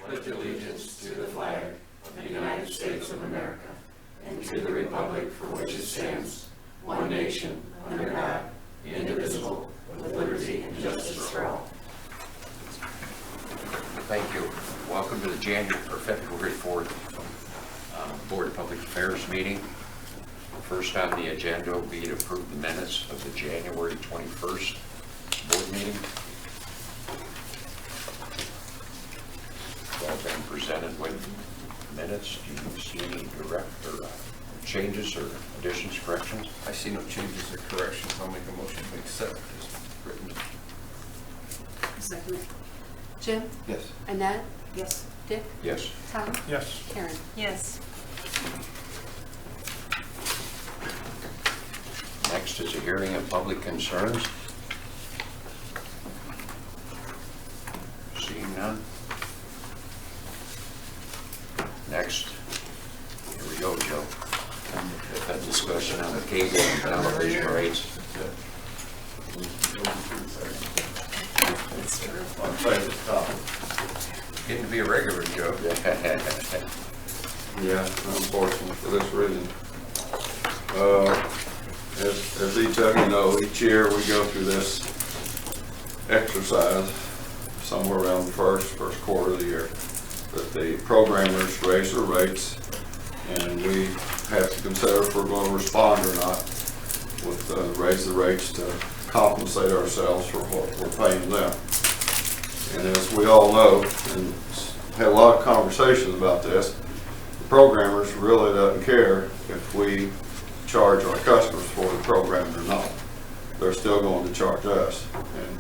pledge allegiance to the flag of the United States of America and to the republic for which it stands, one nation, under God, indivisible, with liberty and justice for all. Thank you. Welcome to the February 4th Board of Public Affairs meeting. First on the agenda will be to approve the minutes of the January 21st board meeting. All been presented with minutes. Do you see any changes or additions, corrections? I see no changes or corrections. I'll make a motion to accept as written. Second. Jim? Yes. Annette? Yes. Dick? Yes. Tom? Yes. Karen? Yes. Next is a hearing of public concerns. Seeing none. Next, here we go, Joe. That discussion on the cable and television rates. That's true. I'll try to stop. Getting to be a regular, Joe. Yeah, unfortunately for this reason. As each of you know, each year we go through this exercise somewhere around the first quarter of the year that the programmers raise their rates, and we have to consider if we're going to respond or not with raise the rates to compensate ourselves for what we're paying them. And as we all know, and had a lot of conversations about this, the programmers really doesn't care if we charge our customers for the program or not. They're still going to charge us, and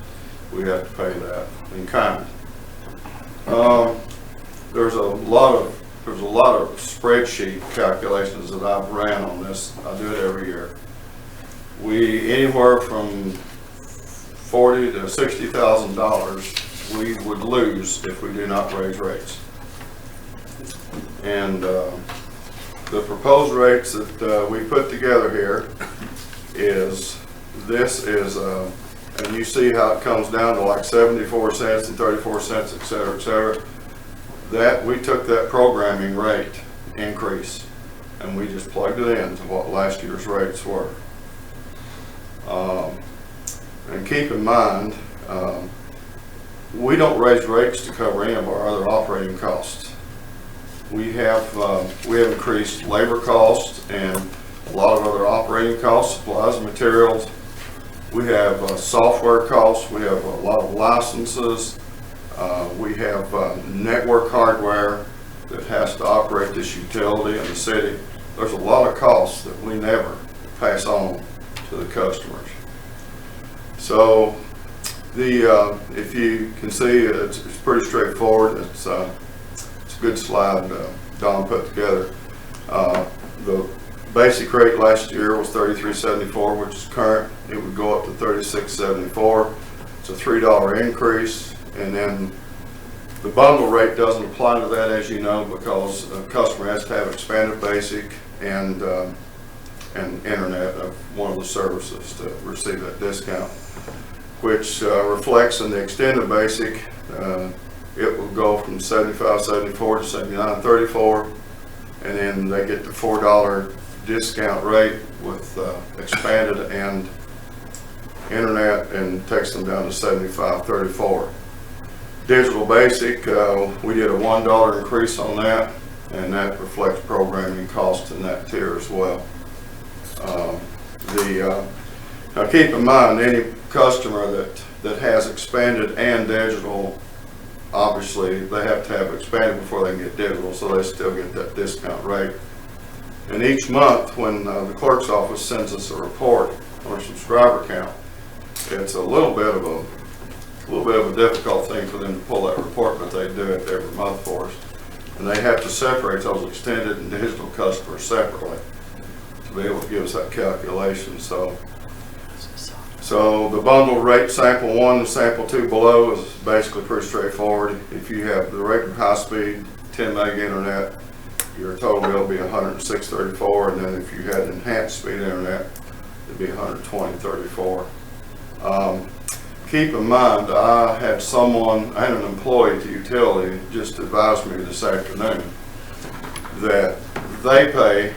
we have to pay that in kind. There's a lot of spreadsheet calculations that I've ran on this. I do it every year. We anywhere from $40,000 to $60,000 we would lose if we do not raise rates. And the proposed rates that we put together here is and you see how it comes down to like 74 cents and 34 cents, et cetera, et cetera. That we took that programming rate increase and we just plugged it into what last year's rates were. And keep in mind, we don't raise rates to cover any of our other operating costs. We have increased labor costs and a lot of other operating costs, supplies and materials. We have software costs. We have a lot of licenses. We have network hardware that has to operate this utility in the city. There's a lot of costs that we never pass on to the customers. So if you can see, it's pretty straightforward. It's a good slide Don put together. The basic rate last year was $33.74, which is current. It would go up to $36.74. It's a $3 increase, and then the bundle rate doesn't apply to that, as you know, because a customer has to have expanded basic and internet of one of the services to receive that discount, which reflects in the extended basic. It will go from $75.74 to $79.34, and then they get the $4 discount rate with expanded and internet, and takes them down to $75.34. Digital basic, we did a $1 increase on that, and that reflects programming costs in that tier as well. Now keep in mind, any customer that has expanded and digital, obviously they have to have expanded before they can get digital, so they still get that discount rate. And each month when the clerk's office sends us a report on our subscriber count, it's a little bit of a difficult thing for them to pull that report, but they do it every month for us. And they have to separate those extended and digital customers separately to be able to give us that calculation. So the bundle rate, sample 1 and sample 2 below, is basically pretty straightforward. If you have the regular high speed 10 meg internet, your total bill will be $106.34, and then if you had enhanced speed internet, it'd be $120.34. keep in mind, I had an employee to utility just advised me this afternoon that they pay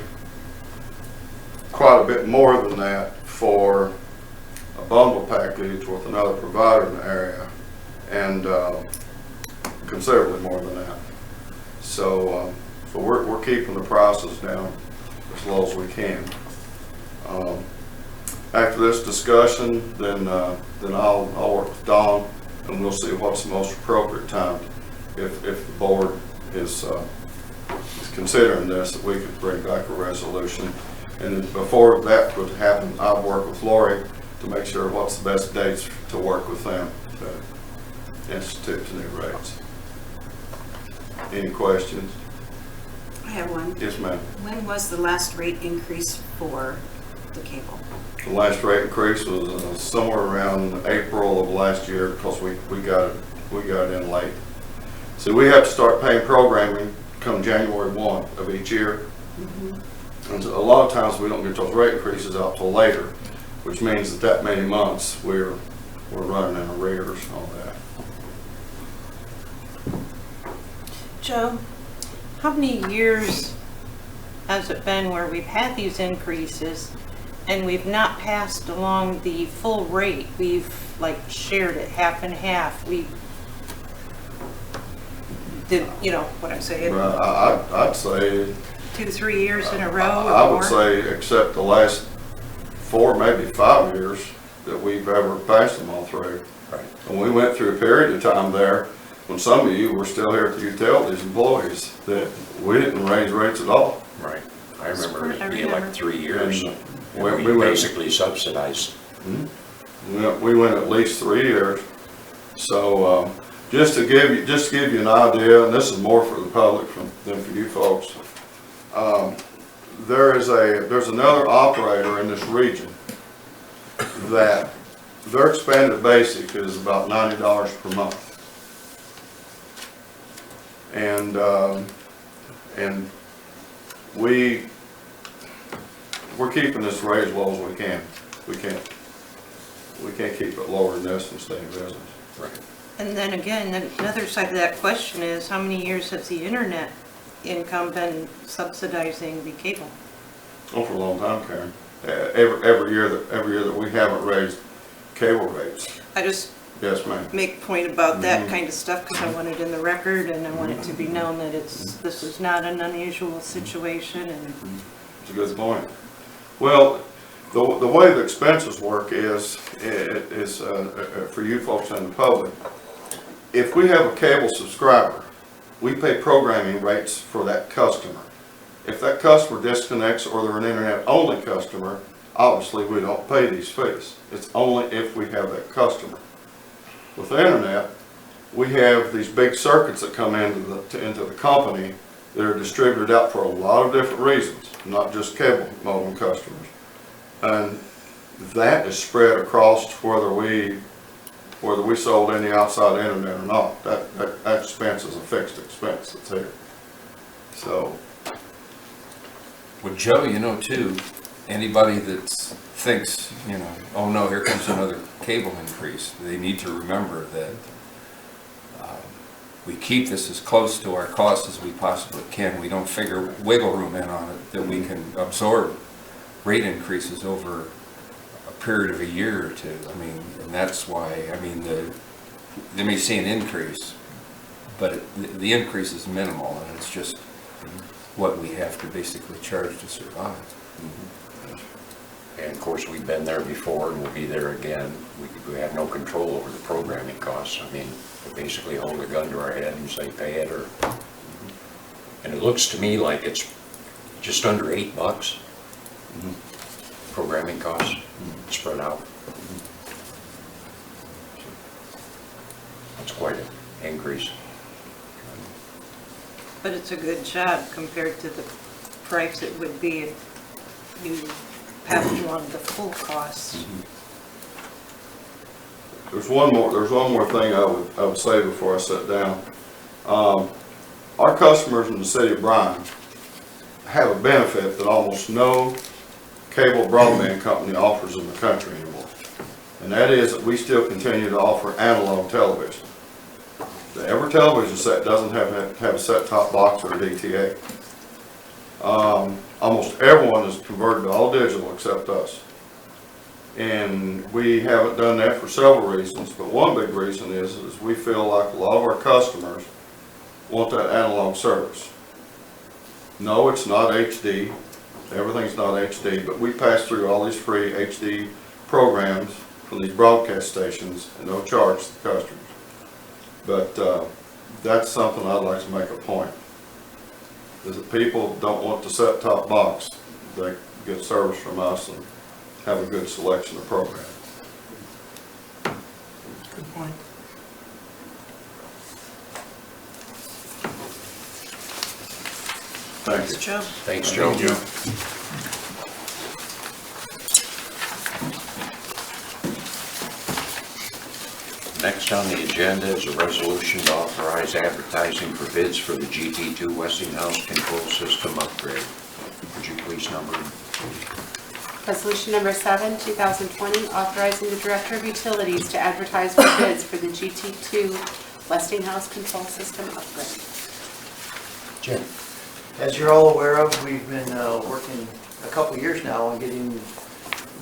quite a bit more than that for a bundle package with another provider in the area, and considerably more than that. So, we're keeping the prices down as low as we can. After this discussion, then I'll work with Don, and we'll see what's the most appropriate time, if the board is considering this, that we could bring back a resolution. And then before that would happen, I'll work with Lori to make sure what's the best dates to work with them to institute the new rates. Any questions? I have one. Yes, ma'am. When was the last rate increase for the cable? The last rate increase was somewhere around April of last year, because we got it in late. So we have to start paying programming come January 1 of each year. And so a lot of times we don't get those rate increases out till later, which means that many months we're running in arrears on that. Joe, how many years has it been where we've had these increases and we've not passed along the full rate? We've like shared it half and half. We did, you know what I'm saying? I'd say 2-3 years in a row or I would more? say, except the last 4, maybe 5 years that we've ever passed them all through. Right. And we went through a period of time there when some of you were still here at the utilities employees that we didn't raise rates at all. Right. I remember it I being like remember. 3 years. And And we we went- basically subsidized. We went at least 3 years. So just to give you an idea, and this is more for the public than for you folks. There's another operator in this region that their expanded basic is about $90 per month. And we're keeping this rate as low as we can. We can't keep it lower than this and stay in business. Right. And then again, another side of that question is, how many years has the internet income been subsidizing the cable? Oh, for a long time, Karen. Every year that we haven't raised cable rates. I just Yes, ma'am. make a point about that kind of stuff because I want it in the record and I want it to be known that this is not an unusual situation. And It's a good point. Well, the way the expenses work is for you folks in the public. If we have a cable subscriber, we pay programming rates for that customer. If that customer disconnects or they're an internet-only customer, obviously we don't pay these fees. It's only if we have that customer. With the internet, we have these big circuits that come into the company that are distributed out for a lot of different reasons, not just cable modem customers. And that is spread across whether we sold any outside internet or not. That expense is a fixed expense that's here. So, Well, Joe, you know, too, anybody that thinks, you know, oh no, here comes another cable increase, they need to remember that we keep this as close to our costs as we possibly can. We don't figure wiggle room in on it, that we can absorb rate increases over a period of a year or two. I mean, and that's why, I mean, they may see an increase, but the increase is minimal, and it's just what we have to basically charge to survive. And of course, we've been there before and we'll be there again. We have no control over the programming costs. I mean, we basically hold a gun to our head and say pay it, or, and it looks to me like it's just under $8 programming costs spread out. That's quite an increase. but it's a good job compared to the price it would be if you passed along the full costs. there's one more thing I would say before I sit down. Our customers in the city of Bryan have a benefit that almost no cable broadband company offers in the country anymore. and that is that we still continue to offer analog television. Every television set doesn't have a set-top box or a DTA. Almost everyone is converted to all digital except us. And we haven't done that for several reasons, but one big reason is we feel like a lot of our customers want that analog service. No, it's not HD. Everything's not HD, but we pass through all these free HD programs from these broadcast stations and no charge to the customers. But that's something I'd like to make a point. Is that people don't want the set-top box. They get service from us and have a good selection of programs. Good point. Thank you. Joe? Thanks, Joe. Next on the agenda is a resolution to authorize advertising for bids for the GT2 Westinghouse control system upgrade. Would you please number? Resolution number 7, 2020, authorizing the Director of Utilities to advertise for bids for the GT2 Westinghouse control system upgrade. Jim. As you're all aware of, we've been working a couple years now on getting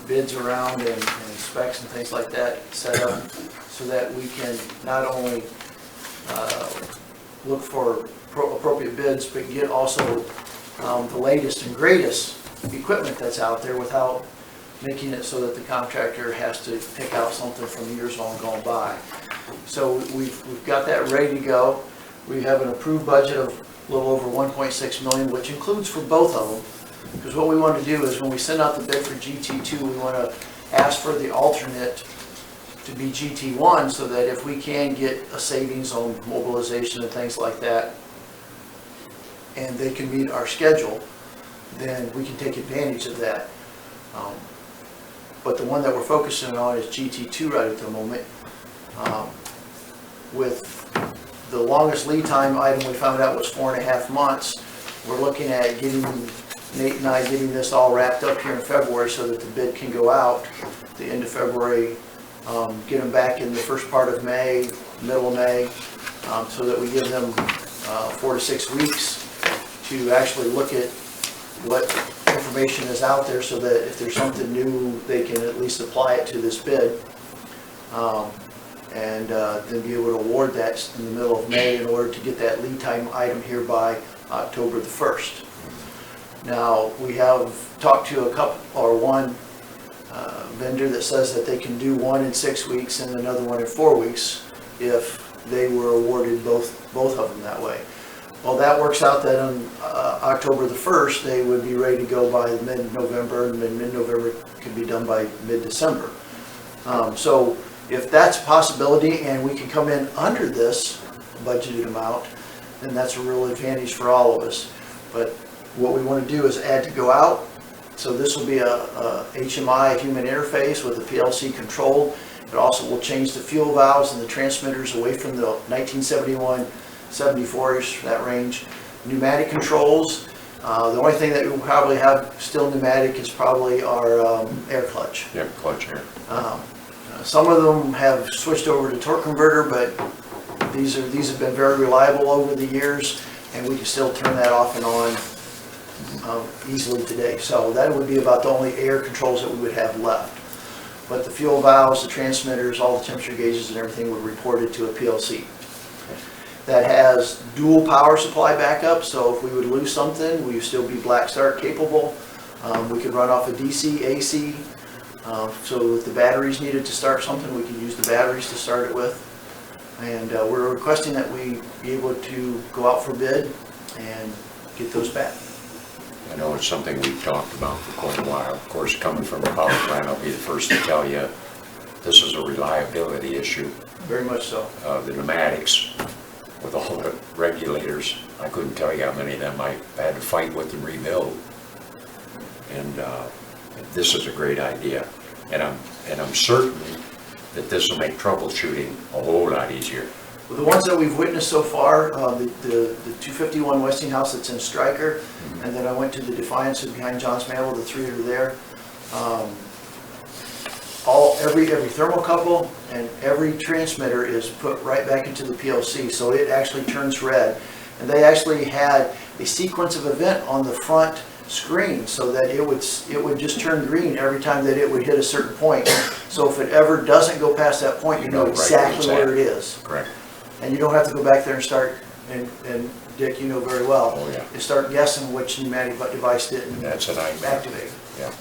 bids around and specs and things like that set up so that we can not only look for appropriate bids, but get also the latest and greatest equipment that's out there without making it so that the contractor has to pick out something from years long gone by. So we've got that ready to go. We have an approved budget of a little over 1.6 million, which includes for both of them. Because what we want to do is when we send out the bid for GT2, we want to ask for the alternate to be GT1 so that if we can get a savings on mobilization and things like that, and they can meet our schedule, then we can take advantage of that. But the one that we're focusing on is GT2 right at the moment. With the longest lead time item we found out was 4.5 months. We're looking at getting, Nate and I getting this all wrapped up here in February so that the bid can go out at the end of February, get them back in the first part of May, middle of May, so that we give them 4 to 6 weeks to actually look at what information is out there so that if there's something new, they can at least apply it to this bid. And then be able to award that in the middle of May in order to get that lead time item here by October the 1st. Now, we have talked to one vendor that says that they can do one in 6 weeks and another one in 4 weeks if they were awarded both of them that way. Well, that works out that on October the 1st, they would be ready to go by mid-November, and mid-November could be done by mid-December. So if that's a possibility and we can come in under this budgeted amount, then that's a real advantage for all of us. But what we want to do is add to go out. So this will be a HMI, human interface with a PLC controlled. It also will change the fuel valves and the transmitters away from the 1971, 74-ish, that range. Pneumatic controls. The only thing that we will probably have still pneumatic is probably our air clutch. Yeah, clutch air. Some of them have switched over to torque converter, but these have been very reliable over the years, and we can still turn that off and on easily today. So that would be about the only air controls that we would have left. But the fuel valves, the transmitters, all the temperature gauges and everything were reported to a PLC. That has dual power supply backup, so if we would lose something, we would still be black start capable. We could run off a DC, AC. So if the batteries needed to start something, we could use the batteries to start it with. And we're requesting that we be able to go out for bid and get those back. I know it's something we've talked about for quite a while. Of course, coming from a power plant, I'll be the first to tell you this is a reliability issue. Very much so. The pneumatics, with all the regulators, I couldn't tell you how many of them I had to fight with to rebuild. And this is a great idea. And I'm certain that this will make troubleshooting a whole lot easier. Well, the ones that we've witnessed so far, the 251 Westinghouse that's in Stryker, and then I went to the Defiance behind John's Mantle, the 3 that are there. every thermocouple and every transmitter is put right back into the PLC, so it actually turns red. And they actually had a sequence of event on the front screen so that it would just turn green every time that it would hit a certain point. So if it ever doesn't go past that point, you know exactly where it is. Correct. And you don't have to go back there and start, and Dick, you know very well. Oh, yeah. You start guessing which pneumatic device didn't That's a nightmare. activate. Yeah.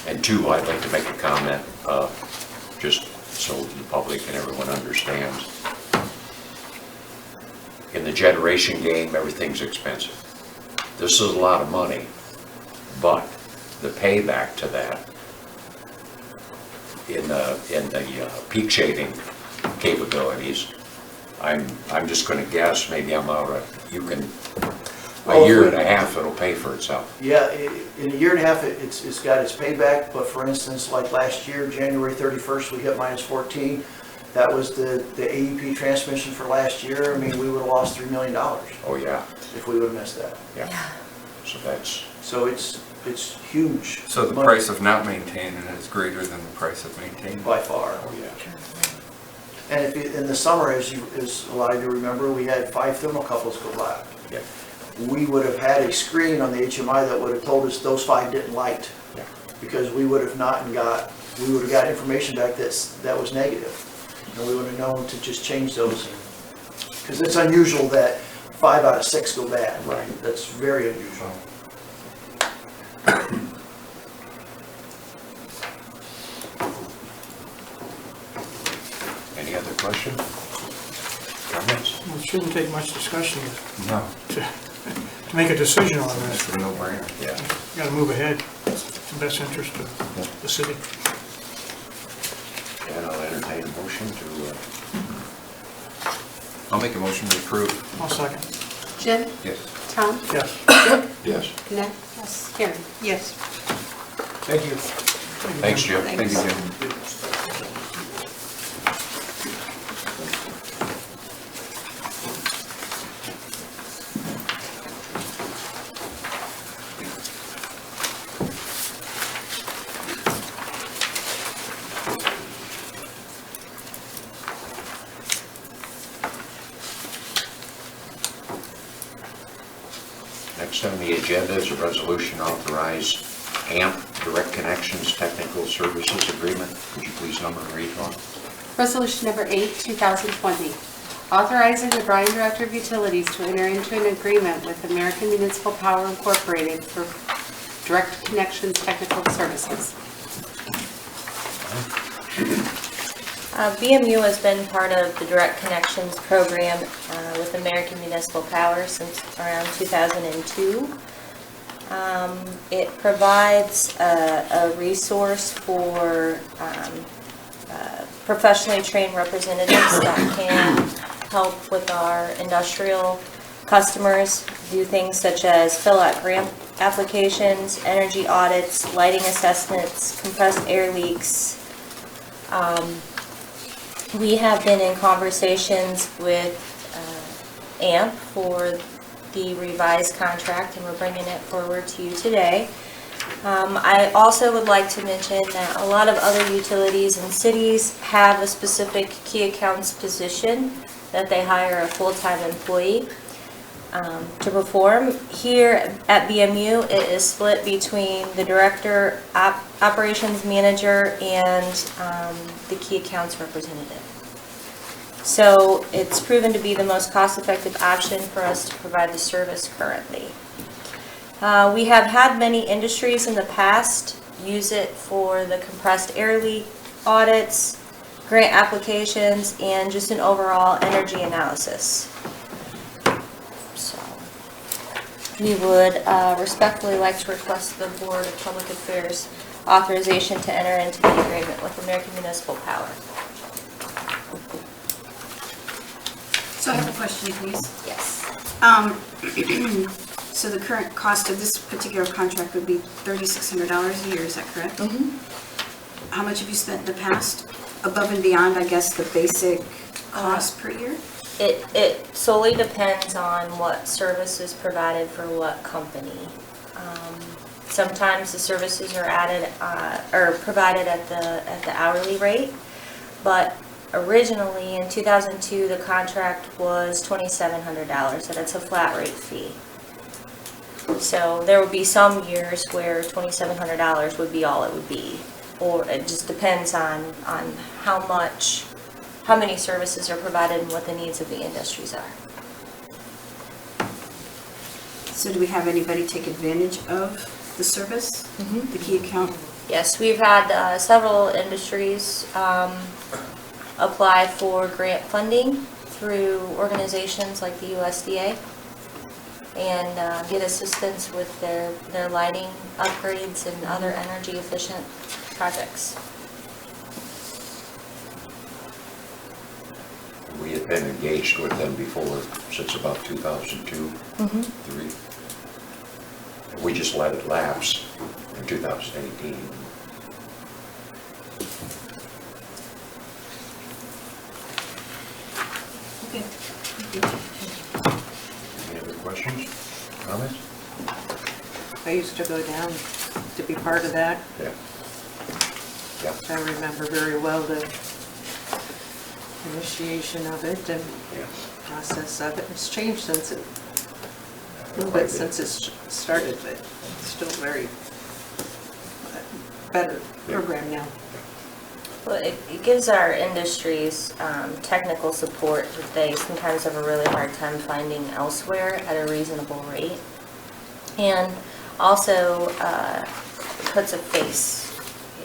And two, I'd like to make a comment, just so the public and everyone understands. In the generation game, everything's expensive. This is a lot of money, but the payback to that in the peak shaving capabilities, I'm just going to guess, maybe I'm out of, you can, a year and a half, it'll pay for itself. Yeah, in a year and a half, it's got its payback, but for instance, like last year, January 31st, we hit -14. That was the AEP transmission for last year. I mean, we would have lost $3 million Oh, yeah, if we would have missed that. yeah. So that's, So it's huge. So the money price of not maintaining it is greater than the price of maintaining? by far. oh, yeah. And if in the summer, as a lot of you remember, we had 5 thermocouples go black. Yeah. We would have had a screen on the HMI that would have told us those 5 didn't light, Yeah. because we would have got information back that was negative, and we would have known to just change those. Because it's unusual that 5 out of 6 go bad. Right. That's very unusual. Any other questions? Comments? Well, it shouldn't take much discussion No, to make a decision on it's this. a no-brainer. Yeah. You gotta move ahead. It's in the best interest of the city. And I'll entertain a motion to, I'll make a motion to approve. I'll second. Jim? Yes. Tom? Yes. Dick? yes. Annette? Yes. Karen? Yes. Thank you. Thanks, Jim. Thank you, Jim. Next on the agenda is a resolution authorize AMP Direct Connections Technical Services Agreement. Would you please number and read on? Resolution number 8, 2020, authorizing the Bryan Director of Utilities to enter into an agreement with American Municipal Power Incorporated for direct connections technical services. BMU has been part of the Direct Connections program with American Municipal Power since around 2002. It provides a resource for professionally trained representatives that can help with our industrial customers do things such as fill out grant applications, energy audits, lighting assessments, compressed air leaks. We have been in conversations with AMP for the revised contract, and we're bringing it forward to you today. I also would like to mention that a lot of other utilities and cities have a specific key accounts position that they hire a full-time employee to perform. Here at BMU, it is split between the director, operations manager, and the key accounts representative. So it's proven to be the most cost-effective option for us to provide the service currently. We have had many industries in the past use it for the compressed air leak audits, grant applications, and just an overall energy analysis. So we would respectfully like to request the Board of Public Affairs authorization to enter into the agreement with American Municipal Power. So I have a question, please. Yes. So the current cost of this particular contract would be $3,600 a year, is that correct? Mm-hmm. How much have you spent in the past, above and beyond, I guess, the basic cost per year? It solely depends on what service is provided for what company. Sometimes the services are added, or provided at the hourly rate, but originally in 2002, the contract was $2,700, and it's a flat rate fee. So there would be some years where $2,700 would be all it would be, or it just depends on how many services are provided and what the needs of the industries are. So do we have anybody take advantage of the service, the key account? Yes, we've had several industries apply for grant funding through organizations like the USDA and get assistance with their lighting upgrades and other energy efficient projects. We had been engaged with them before, since about 2002, 3. We just let it lapse in 2018. Okay. Any other questions, comments? I used to go down to be part of that. Yeah. Yeah. I remember very well the initiation of it and Yeah. process of it. It's changed since it, a little bit since it started, but it's still very better program now. Well, it gives our industries technical support that they sometimes have a really hard time finding elsewhere at a reasonable rate. And also puts a face.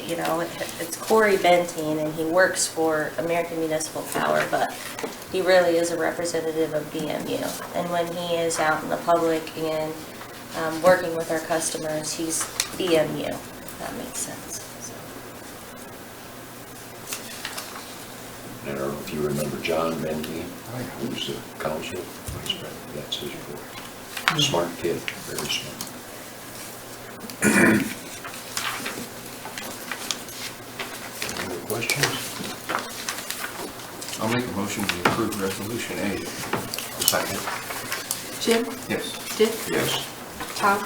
You know, it's Corey Bentine, and he works for American Municipal Power, but he really is a representative of BMU. And when he is out in the public and working with our customers, he's BMU, if that makes sense. So. I don't know if you remember John Bentine, who's the council vice president. That's his boy. Smart kid, very smart. Any other questions? I'll make a motion to approve Resolution A. Second? Jim? Yes. Dick? Yes. Tom?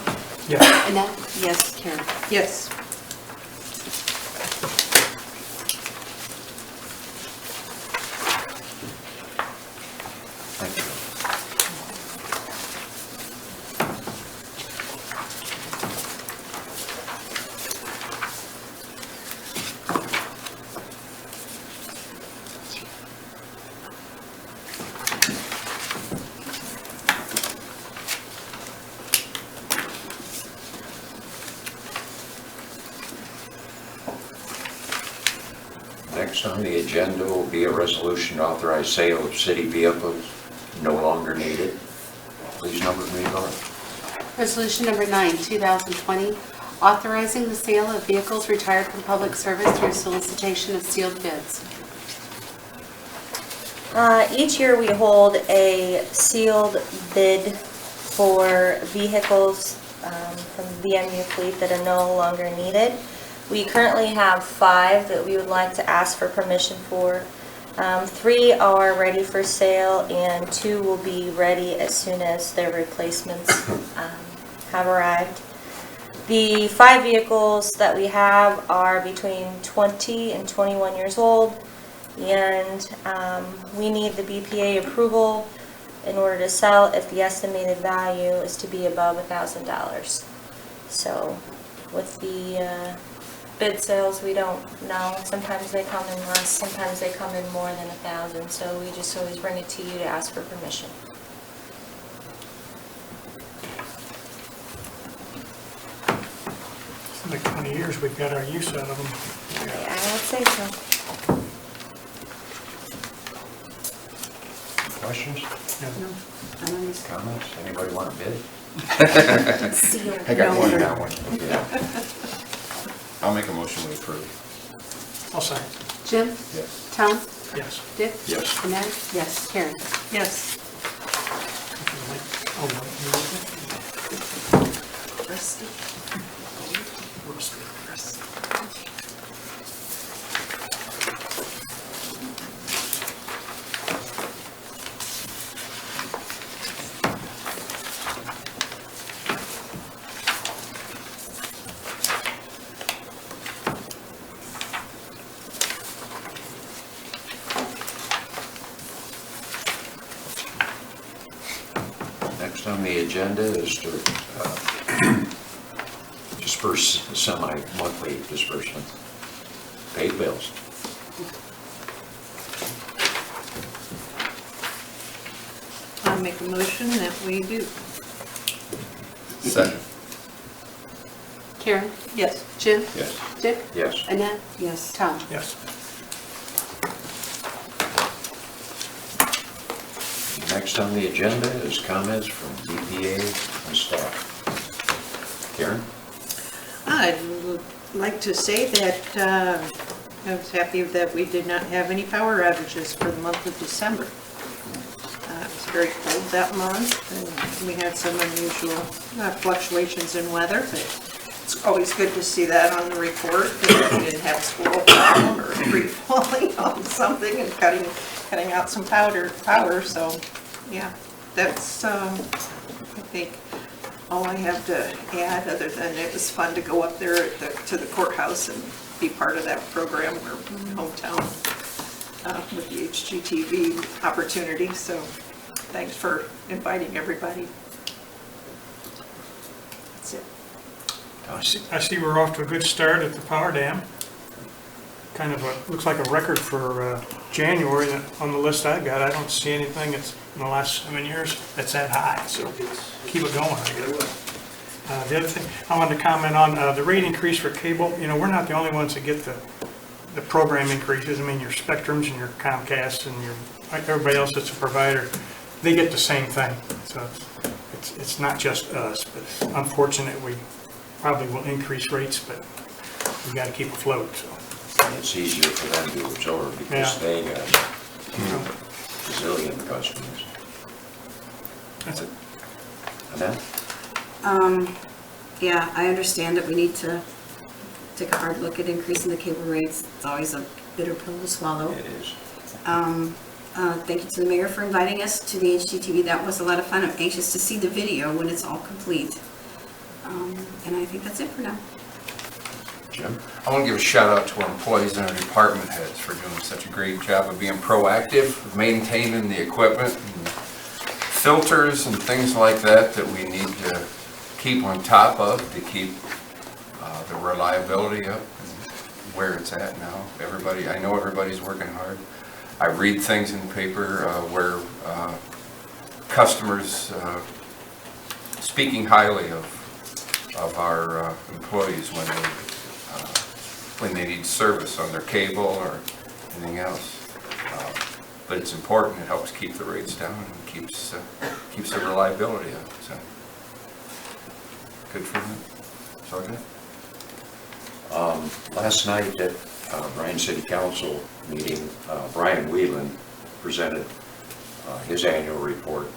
Yeah. Annette? Yes. Karen? Yes. Thank you. Next on the agenda will be a resolution to authorize sale of city vehicles no longer needed. Please number me, Laura. Resolution number 9, 2020, authorizing the sale of vehicles retired from public service through solicitation of sealed bids. Each year we hold a sealed bid for vehicles from the BMU fleet that are no longer needed. We currently have 5 that we would like to ask for permission for. 3 are ready for sale and 2 will be ready as soon as their replacements have arrived. The 5 vehicles that we have are between 20 and 21 years old, and we need the BPA approval in order to sell if the estimated value is to be above $1,000. So with the bid sales, we don't know. Sometimes they come in less, sometimes they come in more than 1,000. So we just always bring it to you to ask for permission. Like 20 years, we've got our use out of them. I would say so. Questions? Comments? Anybody want a bid? Sealed. I got one now. Yeah. I'll make a motion to approve. I'll say, Jim? Yes. Tom? yes. Dick? Yes. Annette? Yes. Karen? Yes. Oh, no. Rusty. agenda is to disperse semi-monthly disbursements, paid bills. I'll make a motion that we do. Second. Karen? Yes. Jim? Yes. Dick? Yes. Annette? Yes. Tom? Yes. Next on the agenda is comments from DPA and staff. Karen? I'd like to say that I was happy that we did not have any power outages for the month of December. It was very cold that month, and we had some unusual fluctuations in weather, but it's always good to see that on the report, that we didn't have a squirrel problem or a tree falling on something and cutting out some power, so, yeah, that's, I think, all I have to add, other than it was fun to go up there to the courthouse and be part of that program, our hometown, with the HGTV opportunity, so thanks for inviting everybody. That's it. I see we're off to a good start at the power dam. Kind of looks like a record for January on the list I got. I don't see anything that's in the last 7 years that's that high, so keep it going, I guess. The other thing I wanted to comment on, the rate increase for cable. You know, we're not the only ones that get the program increases. I mean, your Spectrums and your Comcast and everybody else that's a provider, they get the same thing. So it's not just us, but it's unfortunate we probably will increase rates, but we got to keep afloat. So. It's easier for them to absorb because they got a zillion customers. That's it. Annette? Yeah, I understand that we need to take a hard look at increasing the cable rates. It's always a bitter pill to swallow. It is. Thank you to the mayor for inviting us to the HGTV. That was a lot of fun. I'm anxious to see the video when it's all complete. And I think that's it for now. Jim? I want to give a shout out to our employees and our department heads for doing such a great job of being proactive, of maintaining the equipment, and filters and things like that we need to keep on top of to keep the reliability up and where it's at now. I know everybody's working hard. I read things in the paper where customers speaking highly of our employees when they need service on their cable or anything else. But it's important. It helps keep the rates down and keeps the reliability up. So good for them. So good. Last night at Bryan City Council meeting, Bryan Whelan presented his annual report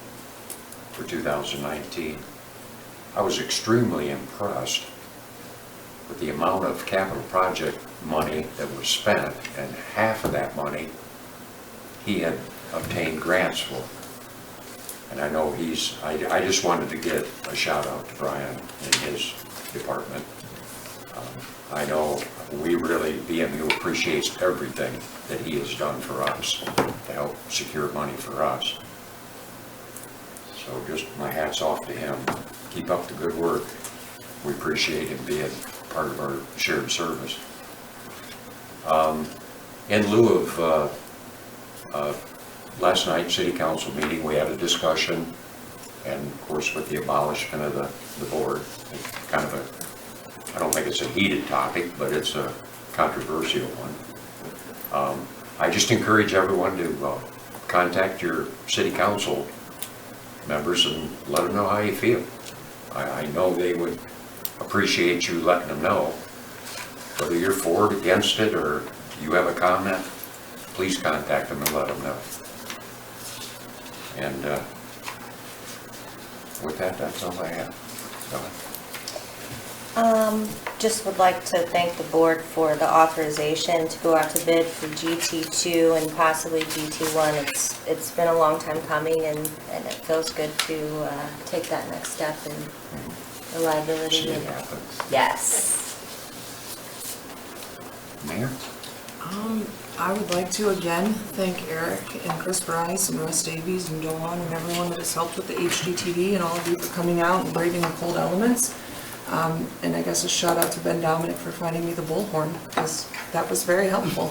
for 2019. I was extremely impressed with the amount of capital project money that was spent, and half of that money he had obtained grants for. And I know I just wanted to give a shout out to Bryan and his department. I know BMU appreciates everything that he has done for us to help secure money for us. So just my hat's off to him. Keep up the good work. We appreciate him being part of our shared service. In lieu of last night's city council meeting, we had a discussion, and of course with the abolishment of the board, kind of I don't think it's a heated topic, but it's a controversial one. I just encourage everyone to contact your city council members and let them know how you feel. I know they would appreciate you letting them know. Whether you're for it, against it, or you have a comment, please contact them and let them know. And with that, that's all I have. So. Just would like to thank the board for the authorization to go out to bid for GT2 and possibly GT1. It's been a long time coming, and it feels good to take that next step in reliability. See it happens. Yes. Mayor? I would like to again thank Eric and Chris Bryce and Russ Davies and Dawn and everyone that has helped with the HGTV and all of you for coming out and braving the cold elements. And I guess a shout out to Ben Dominic for finding me the bullhorn, because that was very helpful.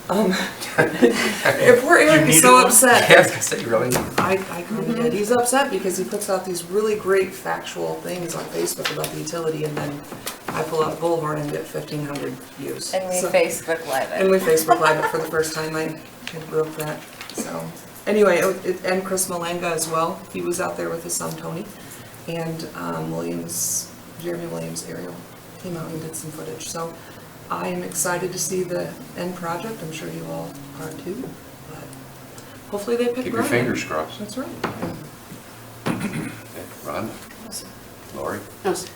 Poor Eric is so upset. Yeah, I was gonna say, really? I kind of did. He's upset because he puts out these really great factual things on Facebook about the utility, and then I pull out a bullhorn and get 1,500 views. And we So- Facebook Live And it. we Facebook Live it for the first time. I broke that. So anyway, and Chris Malanga as well. He was out there with his son Tony, and Jeremy Williams, Ariel came out and did some footage. So I am excited to see the end project. I'm sure you all are too. But hopefully they pick Keep your Bryan. fingers crossed. That's right. Okay, Ron? Lori? No, sir.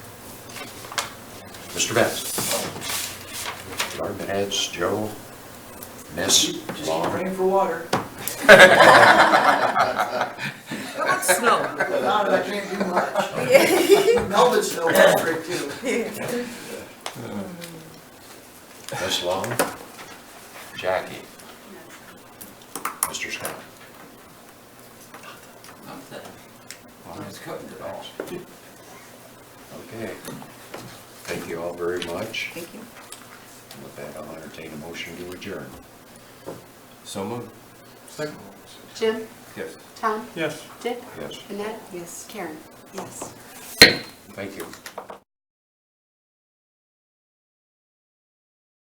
Mr. Betts? Department heads, Joe? Miss Long? Praying for water. How about snow? Without it, I can't do much. Melted snow, that's great too. Miss Long? Jackie? Mr. Scott? Well, that's cutting it all. Okay. Thank you all very much. Thank you. And with that, I'll entertain a motion to adjourn. So moved. Second. Jim? Yes. Tom? Yes. Dick? Yes, Annette? Yes. Karen? Yes. thank you.